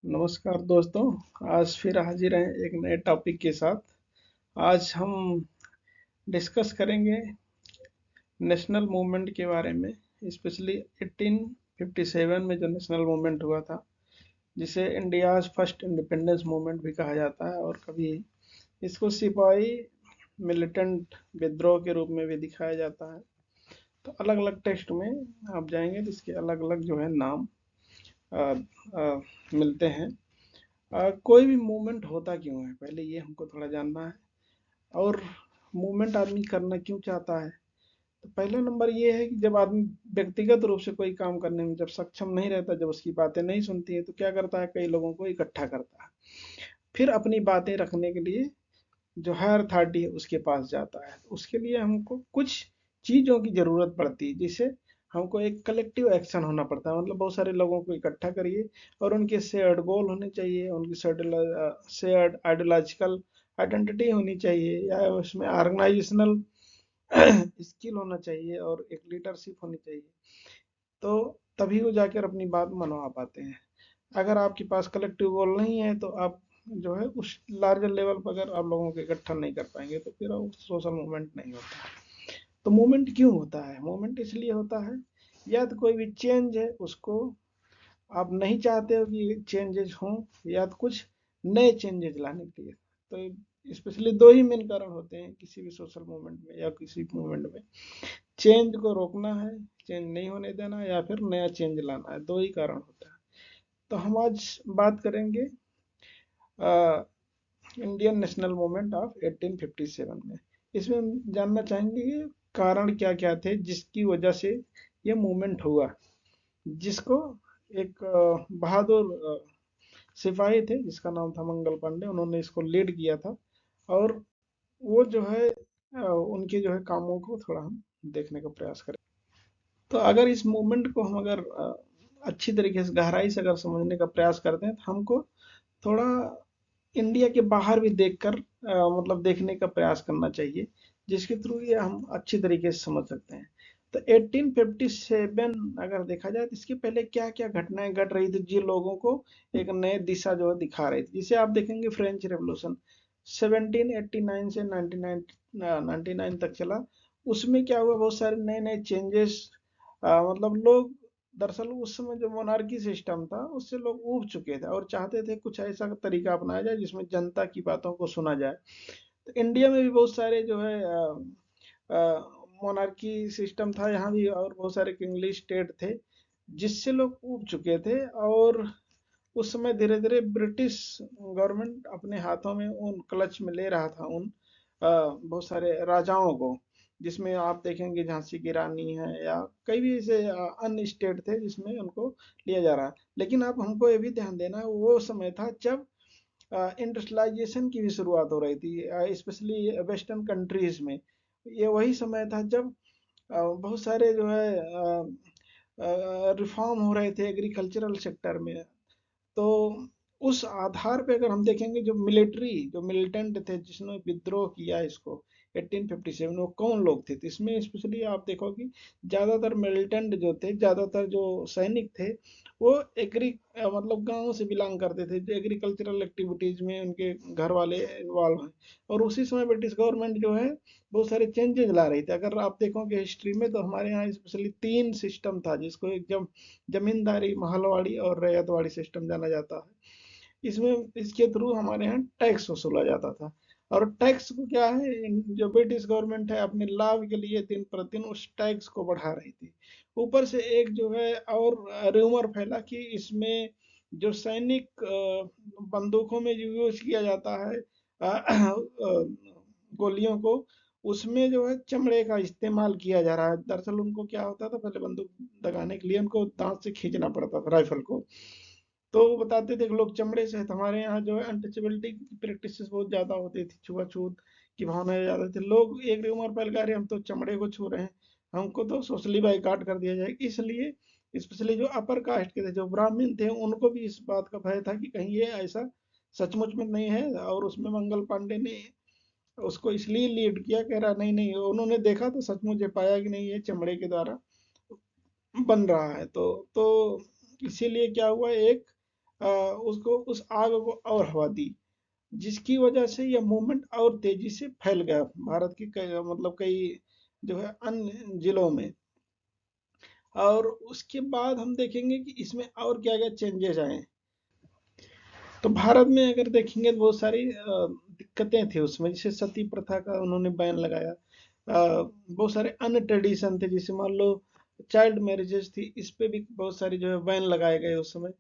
नमस्कार दोस्तों। आज फिर हाजिर हैं एक नए टॉपिक के साथ। आज हम डिस्कस करेंगे नेशनल मूवमेंट के बारे में, स्पेशली 1857 में जो नेशनल मूवमेंट हुआ था, जिसे इंडियाज फर्स्ट इंडिपेंडेंस मूवमेंट भी कहा जाता है, और कभी इसको सिपाही मिलिटेंट विद्रोह के रूप में भी दिखाया जाता है। तो अलग अलग टेक्स्ट में आप जाएंगे तो इसके अलग अलग जो है नाम आ, आ, मिलते हैं। कोई भी मूवमेंट होता क्यों है, पहले ये हमको थोड़ा जानना है। और मूवमेंट आदमी करना क्यों चाहता है। तो पहला नंबर ये है कि जब आदमी व्यक्तिगत रूप से कोई काम करने में जब सक्षम नहीं रहता, जब उसकी बातें नहीं सुनती है, तो क्या करता है, कई लोगों को इकट्ठा करता है। फिर अपनी बातें रखने के लिए जो हायर अथॉरिटी है उसके पास जाता है। तो उसके लिए हमको कुछ चीज़ों की ज़रूरत पड़ती है, जिसे हमको एक कलेक्टिव एक्शन होना पड़ता है। मतलब बहुत सारे लोगों को इकट्ठा करिए, और उनके शेयर्ड गोल होने चाहिए, उनकी शेयर्ड आइडियोलॉजिकल आइडेंटिटी होनी चाहिए, या उसमें ऑर्गेनाइजेशनल स्किल होना चाहिए, और एक लीडरशिप होनी चाहिए। तो तभी वो जाकर अपनी बात मनवा पाते हैं। अगर आपके पास कलेक्टिव गोल नहीं है, तो आप जो है उस लार्जर लेवल पर अगर आप लोगों को इकट्ठा नहीं कर पाएंगे, तो फिर वो सोशल मूवमेंट नहीं होता। तो मूवमेंट क्यों होता है? मूवमेंट इसलिए होता है, या तो कोई भी चेंज है उसको आप नहीं चाहते हो कि चेंजेस हों, या तो कुछ नए चेंजेस लाने के लिए। तो स्पेशली दो ही मेन कारण होते हैं किसी भी सोशल मूवमेंट में या किसी मूवमेंट में। चेंज को रोकना है, चेंज नहीं होने देना, या फिर नया चेंज लाना है। दो ही कारण होता है। तो हम आज बात करेंगे इंडियन नेशनल मूवमेंट ऑफ 1857 में। इसमें हम जानना चाहेंगे कि कारण क्या क्या थे जिसकी वजह से ये मूवमेंट हुआ, जिसको एक बहादुर सिपाही थे जिसका नाम था मंगल पांडे, उन्होंने इसको लीड किया था। और वो जो है उनके जो है कामों को थोड़ा हम देखने का प्रयास करें। तो अगर इस मूवमेंट को हम अगर अच्छी तरीके से गहराई से अगर समझने का प्रयास करते हैं, तो हमको थोड़ा इंडिया के बाहर भी देखकर मतलब देखने का प्रयास करना चाहिए, जिसके थ्रू ये हम अच्छी तरीके से समझ सकते हैं। तो 1857 अगर देखा जाए, तो इसके पहले क्या क्या घटनाएं घट रही थी जो लोगों को एक नए दिशा जो है दिखा रही थी। जिसे आप देखेंगे फ्रेंच रेवोल्यूशन 1789 से 99 तक चला। उसमें क्या हुआ, बहुत सारे नए नए चेंजेस। मतलब लोग, दरअसल उस समय जो मोनार्की सिस्टम था उससे लोग ऊब चुके थे, और चाहते थे कुछ ऐसा तरीका अपनाया जाए जिसमें जनता की बातों को सुना जाए। तो इंडिया में भी बहुत सारे जो है मोनार्की सिस्टम था यहाँ भी, और बहुत सारे किंगली स्टेट थे जिससे लोग ऊब चुके थे। और उस समय धीरे धीरे ब्रिटिश गवर्नमेंट अपने हाथों में उन क्लच में ले रहा था उन बहुत सारे राजाओं को, जिसमें आप देखेंगे झांसी की रानी है, या कई भी ऐसे अन्य स्टेट थे जिसमें उनको लिया जा रहा है। लेकिन आप हमको ये भी ध्यान देना है, वो समय था जब इंडस्ट्रियलाइजेशन की भी शुरुआत हो रही थी, स्पेशली वेस्टर्न कंट्रीज में। ये वही समय था जब बहुत सारे जो है रिफॉर्म हो रहे थे एग्रीकल्चरल सेक्टर में। तो उस आधार पे अगर हम देखेंगे, जो मिलिटेंट थे जिसने विद्रोह किया इसको 1857, वो कौन लोग थे। तो इसमें स्पेशली आप देखो कि ज़्यादातर मिलिटेंट जो थे, ज़्यादातर जो सैनिक थे, वो मतलब गांव से बिलोंग करते थे, जो एग्रीकल्चरल एक्टिविटीज़ में उनके घर वाले इन्वॉल्व हैं। और उसी समय ब्रिटिश गवर्नमेंट जो है बहुत सारे चेंजेस ला रही थी। अगर आप देखोगे हिस्ट्री में, तो हमारे यहाँ स्पेशली तीन सिस्टम था, जिसको एक जब जमींदारी, महलवाड़ी और रैयतवाड़ी सिस्टम जाना जाता है। इसमें इसके थ्रू हमारे यहाँ टैक्स वसूला जाता था। और टैक्स को क्या है, जो ब्रिटिश गवर्नमेंट है अपने लाभ के लिए दिन प्रतिदिन उस टैक्स को बढ़ा रही थी। ऊपर से एक जो है और रूमर फैला कि इसमें जो सैनिक बंदूकों में जो यूज किया जाता है गोलियों को, उसमें जो है चमड़े का इस्तेमाल किया जा रहा है। दरअसल उनको क्या होता था, पहले बंदूक दगाने के लिए उनको दांत से खींचना पड़ता था राइफल को। तो वो बताते थे कि लोग चमड़े से, हमारे यहाँ जो है अनटचेबिलिटी की प्रैक्टिस बहुत ज्यादा होती थी, छुआछूत की भावना ज्यादा थी। लोग एक उम्र पहले कह रहे हम तो चमड़े को छू रहे हैं, हमको तो सोशली बाइकाट कर दिया जाएगा। इसलिए स्पेशली जो अपर कास्ट के थे, जो ब्राह्मण थे, उनको भी इस बात का भय था कि कहीं ये ऐसा सचमुच में नहीं है। और उसमें मंगल पांडे ने उसको इसलिए लीड किया, कह रहा नहीं नहीं, उन्होंने देखा तो सचमुच ये पाया कि नहीं, ये चमड़े के द्वारा बन रहा है। तो इसीलिए क्या हुआ, एक उसको उस आग को और हवा दी, जिसकी वजह से यह मूवमेंट और तेजी से फैल गया भारत के कई मतलब कई जो है अन्य जिलों में। और उसके बाद हम देखेंगे कि इसमें और क्या क्या चेंजेस आए। तो भारत में अगर देखेंगे तो बहुत सारी दिक्कतें थी उसमें, जैसे सती प्रथा का उन्होंने बैन लगाया। बहुत सारे अन्य ट्रेडिशन थे, जैसे मान लो चाइल्ड मैरिजेस थी, इस पे भी बहुत सारी जो है बैन लगाए गए उस समय।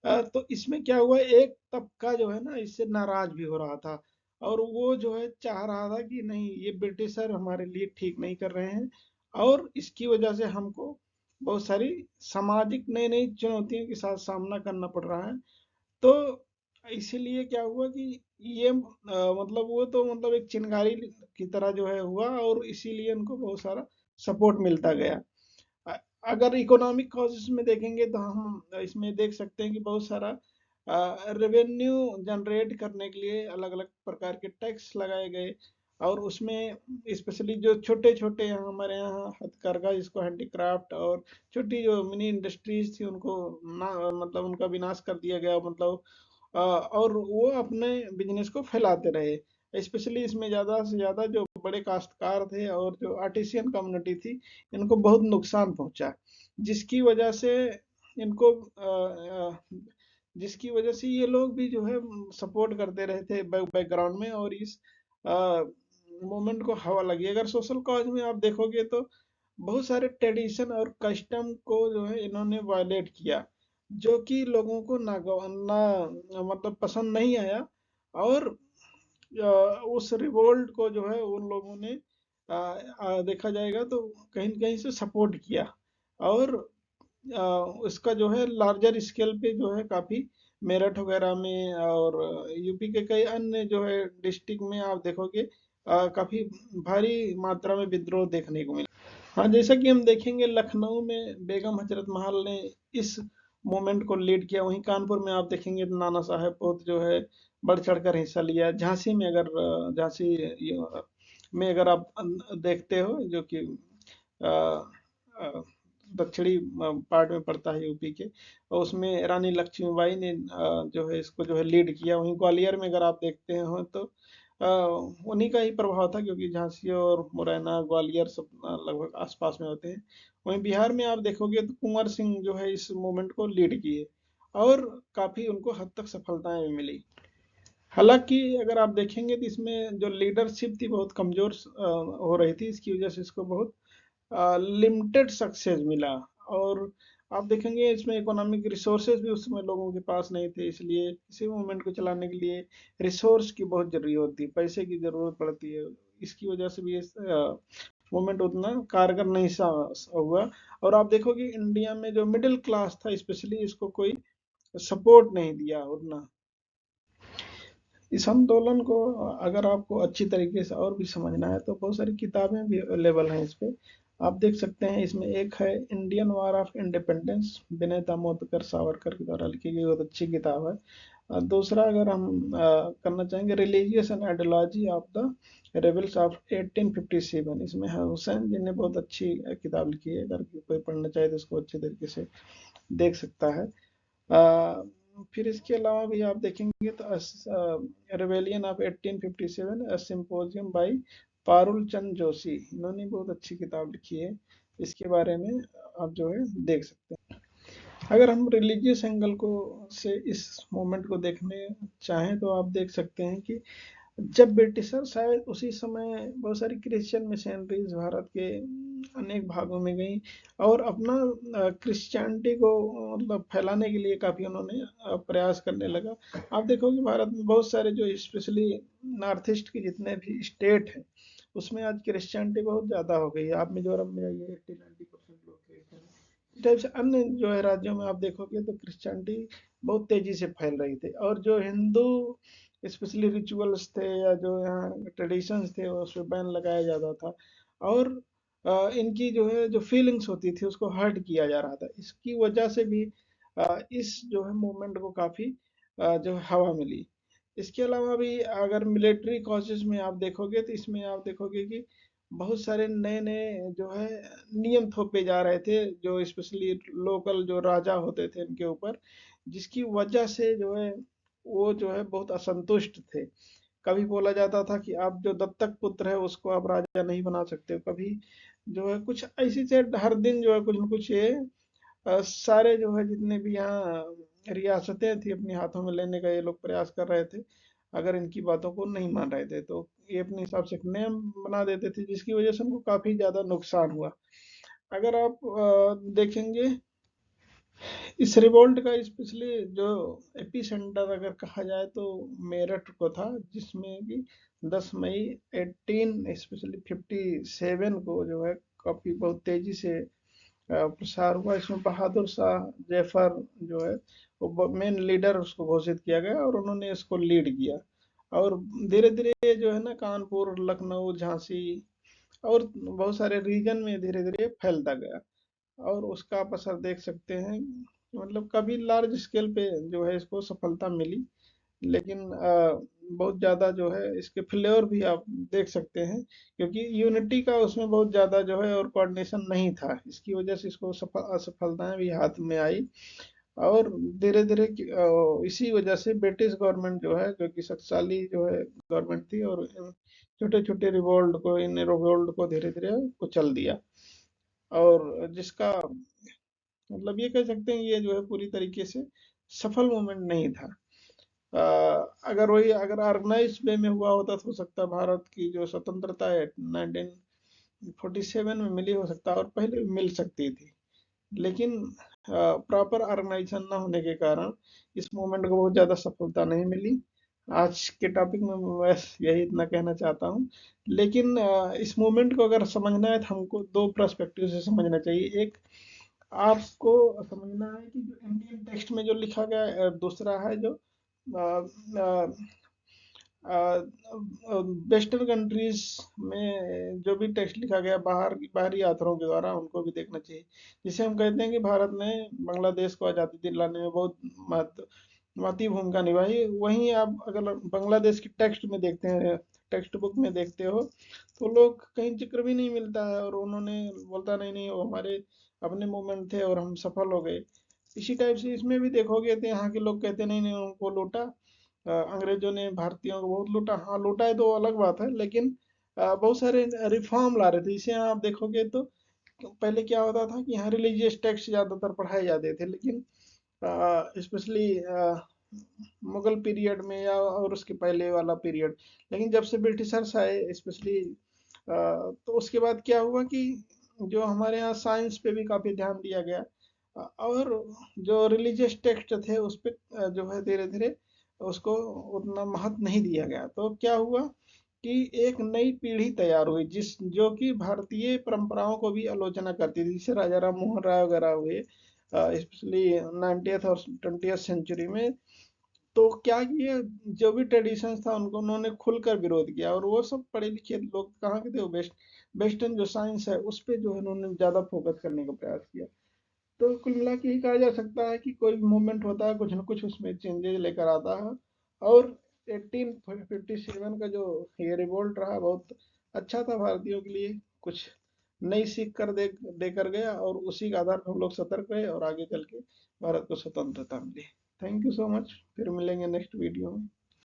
तो इसमें क्या हुआ, एक तबका जो है ना इससे नाराज भी हो रहा था, और वो जो है चाह रहा था कि नहीं, ये ब्रिटिशर हमारे लिए ठीक नहीं कर रहे हैं, और इसकी वजह से हमको बहुत सारी सामाजिक नई नई चुनौतियों के साथ सामना करना पड़ रहा है। तो इसीलिए क्या हुआ कि ये मतलब वो तो मतलब एक चिनगारी की तरह जो है हुआ, और इसीलिए उनको बहुत सारा सपोर्ट मिलता गया। अ- अगर इकोनॉमिक कॉजेस में देखेंगे तो हम इसमें देख सकते हैं कि बहुत सारा रेवेन्यू जनरेट करने के लिए अलग अलग प्रकार के टैक्स लगाए गए, और उसमें स्पेशली जो छोटे छोटे यहाँ हमारे यहाँ हथकरघा जिसको हैंडीक्राफ्ट और छोटी जो मिनी इंडस्ट्रीज थी उनको ना मतलब उनका विनाश कर दिया गया, मतलब और वो अपने बिजनेस को फैलाते रहे। स्पेशली इसमें ज़्यादा से ज़्यादा जो बड़े काश्तकार थे और जो आर्टिसियन कम्युनिटी थी, इनको बहुत नुकसान पहुंचा, जिसकी वजह से इनको जिसकी वजह से ये लोग भी जो है सपोर्ट करते रहे थे बैकग्राउंड में, और इस मूवमेंट को हवा लगी। अगर सोशल कॉज में आप देखोगे तो बहुत सारे ट्रेडिशन और कस्टम को जो है इन्होंने वायलेट किया, जो कि लोगों को ना मतलब पसंद नहीं आया, और उस रिवोल्ट को जो है उन लोगों ने देखा जाएगा तो कहीं न कहीं से सपोर्ट किया, और उसका जो है लार्जर स्केल पे जो है काफ़ी मेरठ वगैरह में और यूपी के कई अन्य जो है डिस्ट्रिक्ट में आप देखोगे काफ़ी भारी मात्रा में विद्रोह देखने को मिला। हाँ, जैसा कि हम देखेंगे लखनऊ में बेगम हजरत महल ने इस मूवमेंट को लीड किया, वहीं कानपुर में आप देखेंगे तो नाना साहेब बहुत जो है बढ़ चढ़कर हिस्सा लिया। झांसी में अगर झांसी में अगर आप देखते हो, जो कि अ, अ, दक्षिणी पार्ट में पड़ता है यूपी के, और उसमें रानी लक्ष्मीबाई ने जो है इसको जो है लीड किया। वहीं ग्वालियर में अगर आप देखते हो तो अ, उन्हीं का ही प्रभाव था, क्योंकि झांसी और मुरैना ग्वालियर सब लगभग आसपास में होते हैं। वहीं बिहार में आप देखोगे तो कुंवर सिंह जो है इस मूवमेंट को लीड किए, और काफी उनको हद तक सफलताएं भी मिली। हालांकि अगर आप देखेंगे तो इसमें जो लीडरशिप थी बहुत कमजोर हो रही थी, इसकी वजह से इसको बहुत लिमिटेड सक्सेस मिला। और आप देखेंगे इसमें इकोनॉमिक रिसोर्सेज भी उस समय लोगों के पास नहीं थे, इसलिए किसी मूवमेंट को चलाने के लिए रिसोर्स की बहुत जरूरी होती है, पैसे की जरूरत पड़ती है। इसकी वजह से भी मूवमेंट उतना कारगर नहीं हुआ। और आप देखोगे इंडिया में जो मिडिल क्लास था स्पेशली, इसको कोई सपोर्ट नहीं दिया उतना। इस आंदोलन को अगर आपको अच्छी तरीके से और भी समझना है तो बहुत सारी किताबें भी अवेलेबल हैं इस पे, आप देख सकते हैं। इसमें एक है इंडियन वार ऑफ इंडिपेंडेंस, विनय दामोदकर सावरकर के द्वारा लिखी गई, बहुत अच्छी किताब है। दूसरा अगर हम करना चाहेंगे, religious and ideology of the rebels of 1857, इसमें है हुसैन जी ने बहुत अच्छी किताब लिखी है, अगर कोई पढ़ना चाहे तो उसको अच्छे तरीके से देख सकता है। फिर इसके अलावा भी आप देखेंगे तो rebellion of 1857 symposium by Parul Chand Joshi, इन्होंने बहुत अच्छी किताब लिखी है, इसके बारे में आप जो है देख सकते हैं। अगर हम रिलीजियस एंगल को से इस मूवमेंट को देखने चाहें तो आप देख सकते हैं कि जब ब्रिटिशर शायद उसी समय बहुत सारी क्रिश्चियन मिशनरीज भारत के अनेक भागों में गई, और अपना क्रिश्चियनिटी को मतलब फैलाने के लिए काफ़ी उन्होंने प्रयास करने लगा। आप देखोगे भारत में बहुत सारे जो स्पेशली नॉर्थ ईस्ट के जितने भी स्टेट हैं, उसमें आज क्रिश्चियनिटी बहुत ज़्यादा हो गई है। आप मिजोरम में जाइए, 80-90% लोग क्रिश्चियन हैं। इस टाइप से अन्य जो है राज्यों में आप देखोगे तो क्रिश्चियनिटी बहुत तेजी से फैल रही थी, और जो हिंदू स्पेशली रिचुअल्स थे या जो यहाँ ट्रेडिशंस थे उस पर बैन लगाया जाता था, और इनकी जो है जो फीलिंग्स होती थी उसको हर्ट किया जा रहा था। इसकी वजह से भी इस जो है मूवमेंट को काफ़ी जो है हवा मिली। इसके अलावा भी अगर मिलिट्री कॉजेज में आप देखोगे तो इसमें आप देखोगे कि बहुत सारे नए नए जो है नियम थोपे जा रहे थे, जो स्पेशली लोकल जो राजा होते थे इनके ऊपर, जिसकी वजह से जो है वो जो है बहुत असंतुष्ट थे। कभी बोला जाता था कि आप जो दत्तक पुत्र है उसको आप राजा नहीं बना सकते हो, कभी जो है कुछ ऐसी से हर दिन जो है कुछ न कुछ ये सारे जो है जितने भी यहाँ रियासतें थी अपने हाथों में लेने का ये लोग प्रयास कर रहे थे। अगर इनकी बातों को नहीं मान रहे थे तो ये अपने हिसाब से एक नियम बना देते थे, जिसकी वजह से उनको काफी ज्यादा नुकसान हुआ। अगर आप देखेंगे इस रिवोल्ट का स्पेशली जो एपी सेंटर अगर कहा जाए तो मेरठ को था, जिसमें कि 10 मई 18 स्पेशली 57 को जो है काफी बहुत तेजी से प्रसार हुआ। इसमें बहादुर शाह जफर जो है वो मेन लीडर उसको घोषित किया गया और उन्होंने इसको लीड किया। और धीरे धीरे जो है ना कानपुर, लखनऊ, झांसी और बहुत सारे रीजन में धीरे धीरे फैलता गया। और उसका आप असर देख सकते हैं, मतलब कभी लार्ज स्केल पे जो है इसको सफलता मिली, लेकिन बहुत ज़्यादा जो है इसके फ्लेवर भी आप देख सकते हैं, क्योंकि यूनिटी का उसमें बहुत ज़्यादा जो है और कोऑर्डिनेशन नहीं था, इसकी वजह से इसको असफलताएं भी हाथ में आई। और धीरे धीरे इसी वजह से ब्रिटिश गवर्नमेंट जो है, क्योंकि शक्तिशाली जो है गवर्नमेंट थी, और छोटे छोटे रिवोल्ट को, इन रिवोल्ट को धीरे धीरे कुचल दिया। और जिसका मतलब ये कह सकते हैं ये जो है पूरी तरीके से सफल मूवमेंट नहीं था। अगर वही अगर ऑर्गेनाइज वे में हुआ होता तो हो सकता है भारत की जो स्वतंत्रता है 1947 में मिली, हो सकता है और पहले भी मिल सकती थी, लेकिन प्रॉपर ऑर्गेनाइजेशन ना होने के कारण इस मूवमेंट को बहुत ज़्यादा सफलता नहीं मिली। आज के टॉपिक में मैं बस यही इतना कहना चाहता हूँ। लेकिन इस मूवमेंट को अगर समझना है तो हमको दो पर्सपेक्टिव से समझना चाहिए। एक, आपको समझना है कि जो इंडियन टेक्स्ट में जो लिखा गया है, दूसरा है जो वेस्टर्न कंट्रीज में जो भी टेक्स्ट लिखा गया बाहरी ऑथरों के द्वारा, उनको भी देखना चाहिए। जिसे हम कहते हैं कि भारत ने बांग्लादेश को आज़ादी दिलाने में बहुत महत्वपूर्ण भूमिका निभाई। वहीं आप अगर बांग्लादेश की टेक्स्ट में देखते हैं, टेक्स्ट बुक में देखते हो, तो लोग कहीं जिक्र भी नहीं मिलता है, और उन्होंने बोलता नहीं नहीं वो हमारे अपने मूवमेंट थे और हम सफल हो गए। इसी टाइप से इसमें भी देखोगे तो यहाँ के लोग कहते नहीं नहीं उनको लूटा, अंग्रेजों ने भारतीयों को बहुत लूटा। हाँ लूटा है तो अलग बात है, लेकिन बहुत सारे रिफॉर्म ला रहे थे। इसे आप देखोगे तो पहले क्या होता था कि यहाँ रिलीजियस टेक्स्ट ज्यादातर पढ़ाए जाते थे, लेकिन स्पेशली मुगल पीरियड में या और उसके पहले वाला पीरियड। लेकिन जब से ब्रिटिशर्स आए स्पेशली तो उसके बाद क्या हुआ कि जो हमारे यहाँ साइंस पे भी काफी ध्यान दिया गया, और जो रिलीजियस टेक्स्ट थे उस पे जो है धीरे धीरे उसको उतना महत्व नहीं दिया गया। तो क्या हुआ कि एक नई पीढ़ी तैयार हुई जिस जो कि भारतीय परंपराओं को भी आलोचना करती थी, जैसे राजा राम मोहन राय वगैरह हुए स्पेशली 90th और 20th सेंचुरी में। तो क्या किए, जो भी ट्रेडिशंस था उनको उन्होंने खुलकर विरोध किया, और वो सब पढ़े लिखे लोग कहाँ के थे, वो वेस्टर्न जो साइंस है उस पे जो है उन्होंने ज्यादा फोकस करने का प्रयास किया। तो कुल मिला के यही कहा जा सकता है कि कोई भी मूवमेंट होता है कुछ न कुछ उसमें चेंजेस लेकर आता है। और 1857 का जो ये रिवोल्ट रहा बहुत अच्छा था भारतीयों के लिए, कुछ नई सीख कर देकर गया, और उसी के आधार पर हम लोग सतर्क रहे और आगे चल के भारत को स्वतंत्रता मिली। थैंक यू सो मच, फिर मिलेंगे नेक्स्ट वीडियो में।